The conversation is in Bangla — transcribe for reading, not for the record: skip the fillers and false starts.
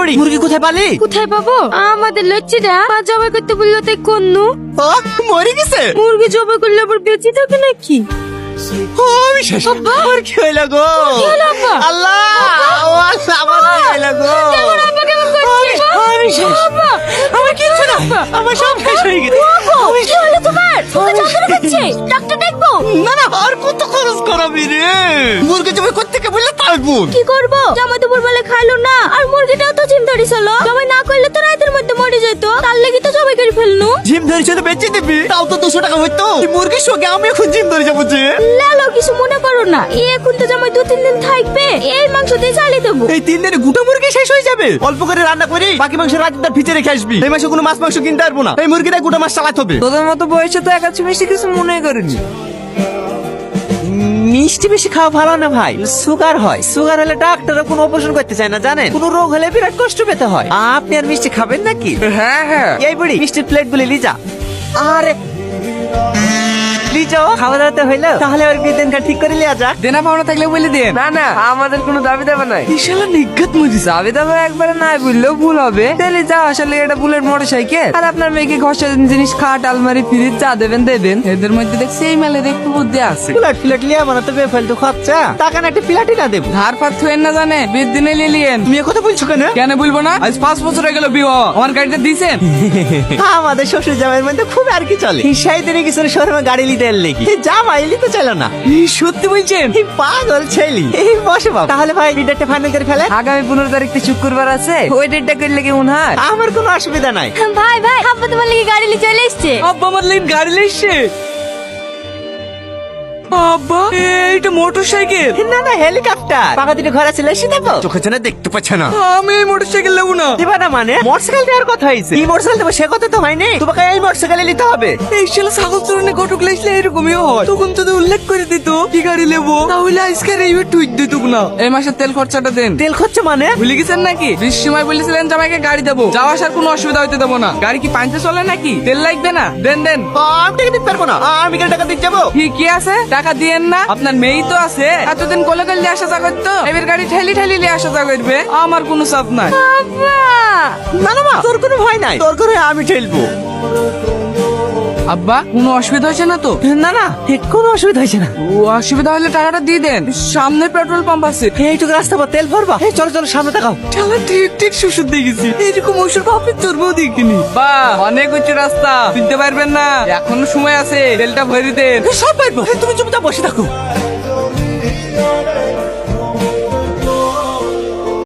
বুড়ি, মুরগি কোথায় পালি? কোথায় পাবো? আমাদের লচ্ছিটা মা জবাই করতে বললো তাই করনু। মরে গেছে? মুরগি জবাই করলে আবার বেঁচে থাকে নাকি? আমি শেষ। আমার কি হইল গো? কি হলো আব্বা? আল্লাহ, ও আল্লাহ, আমার কি হইল গো? কেমন আব্বা কেমন করছিস? আমি শেষ। আব্বা, আমার কিচ্ছু না, আমার সব শেষ হয়ে গেছে। ওগো, কি হলো তোমার? তোমার যন্ত্রণা করছে? ডাক্তার ডাকবো? না না, আর কত খরচ করাবি রে? মুরগি জবাই করতে কে বললে পারবো? কি করবো? জামাই দুপুর বেলা খাইলো না, আর মুরগিটাও তো জিম ধরেছিল। জবাই না করলে তো রাতের মধ্যে মরে যেত, তার লাগি তো জবাই করে ফেলনু। জিম ধরে চলে বেঁচে দিবি, তাও তো 200 টাকা হইতো। এই মুরগির সঙ্গে আমি এখন জিম ধরে যাবো যে। লালো, কিছু মনে করো না, এখন তো জামাই 2-3 দিন থাকবে, এই মাংস দিয়ে চালিয়ে দেবো। এই 3 দিনে গোটা মুরগি শেষ হয়ে যাবে। অল্প করে রান্না করি, বাকি মাংস রাতে ফ্রিজে রেখে আসবি। এই মাসে কোনো মাছ মাংস কিনতে পারবো না, এই মুরগিটা গোটা মাছ চালাতে হবে। তোদের মতো বয়সে তো একাচ্ছি বেশি কিছু মনে করিনি। মিষ্টি বেশি খাওয়া ভালো না ভাই, সুগার হয়। সুগার হলে ডাক্তাররা কোনো অপারেশন করতে চায় না, জানেন? কোনো রোগ হলে বিরাট কষ্ট পেতে হয়। আপনি আর মিষ্টি খাবেন নাকি? হ্যাঁ হ্যাঁ, এই বুড়ি, মিষ্টির প্লেট গুলি লিজা। আরে লিজা, খাওয়া দাওয়াতে হইলো, তাহলে আর বিয়ের কার্ড ঠিক করে লিয়া যাক। দেনা পাওনা থাকলে বলে দেন। না না, আমাদের কোনো দাবি দাবা নাই। ইশালা নিজ্ঞাত মরিস। দাবি দাবা একবারে নাই বললেও ভুল হবে। তাহলে যা, আসলে এটা বুলেট মোটরসাইকেল, আর আপনার মেয়েকে ঘষা জিনিস, খাট, আলমারি, ফ্রিজ যা দেবেন দেবেন। এদের মধ্যে দেখছি এই মেলের একটু বুদ্ধি আছে। প্লেট প্লেট লিয়া বানাতে বেফালতু খরচা, টাকা না একটা প্লেটই না দেবো। ধার ফার থুয়েন না জানে, বিয়ের দিনে লিয়েন। তুমি কথা বলছো কেন? কেন বলবো না? আজ 5 বছর হয়ে গেল বিয়ে হওয়া, আমার গাড়িটা দিয়েছেন? আমাদের শ্বশুর জামাইয়ের মধ্যে খুব আর কি চলে। সেই দিনে কিছু শোরুমে গাড়ি নিতে এর লেগে জামাই নিতে চাইল না। সত্যি বলছেন? এই পাগল ছেলি। এই বসে বাবা, তাহলে ভাই ডেটটা ফাইনাল করে ফেলে। আগামী 15 তারিখে শুক্রবার আছে, ওই ডেটটা করলে কেমন হয়? আমার কোনো অসুবিধা নাই। ভাই ভাই, আব্বা তোমার লাগি গাড়ি নিয়ে চলে এসছে। আব্বা আমার লাইন গাড়ি লেসছে। আব্বা, এইটা মোটরসাইকেল। না না, হেলিকপ্টার। পাকা দুটো ঘোড়া ছিল, এসে দেবো। চোখের জন্য দেখতে পাচ্ছে না। আমি এই মোটরসাইকেল নেবো না। দিবা না মানে? মোটরসাইকেল দেওয়ার কথা হয়েছে। এই মোটরসাইকেল দেবো সে কথা তো হয়নি। তোমাকে এই মোটরসাইকেল নিতে হবে। এই শালা ছাগল চরণে ঘটক লেসলে এরকমই হয়। তখন তো উল্লেখ করে দিত কি গাড়ি নেবো, তাহলে আজকের এইবার টুইট দিত না। এই মাসের তেল খরচাটা দেন। তেল খরচা মানে? ভুলে গেছেন নাকি? বিশ সময় বলেছিলেন জামাইকে গাড়ি দেবো, যাওয়া আসার কোনো অসুবিধা হইতে দেবো না। গাড়ি কি পাঞ্চে চলে নাকি? তেল লাগবে না? দেন দেন। আমি টাকা দিতে পারবো না, আমি কেন টাকা দিতে যাবো? কি আছে, টাকা দিয়েন না? আপনার মেয়েই তো আছে, এতদিন কোলে কোলে আসা যা করতো, এবার গাড়ি ঠেলি ঠেলি নিয়ে আসা যা করবে। আমার কোনো চাপ নাই। আব্বা, না না মা, তোর কোনো ভয় নাই, তোর করে আমি ঠেলবো। আব্বা, কোনো অসুবিধা হয়েছে না তো? না না, কোনো অসুবিধা হয়েছে না। ও, অসুবিধা হলে টাকাটা দিয়ে দেন, সামনে পেট্রোল পাম্প আছে। এইটুকু রাস্তা পর তেল ভরবা। এই চলো চলো, সামনে তাকাও। শালা ঠিক ঠিক শ্বশুর দেখেছি, এরকম ওষুধ আপনি তোরবো দেখিনি। বা অনেক উঁচু রাস্তা, বুঝতে পারবেন না, এখনো সময় আছে, তেলটা ভরে দেন। সব পারবো, তুমি চুপচাপ বসে থাকো।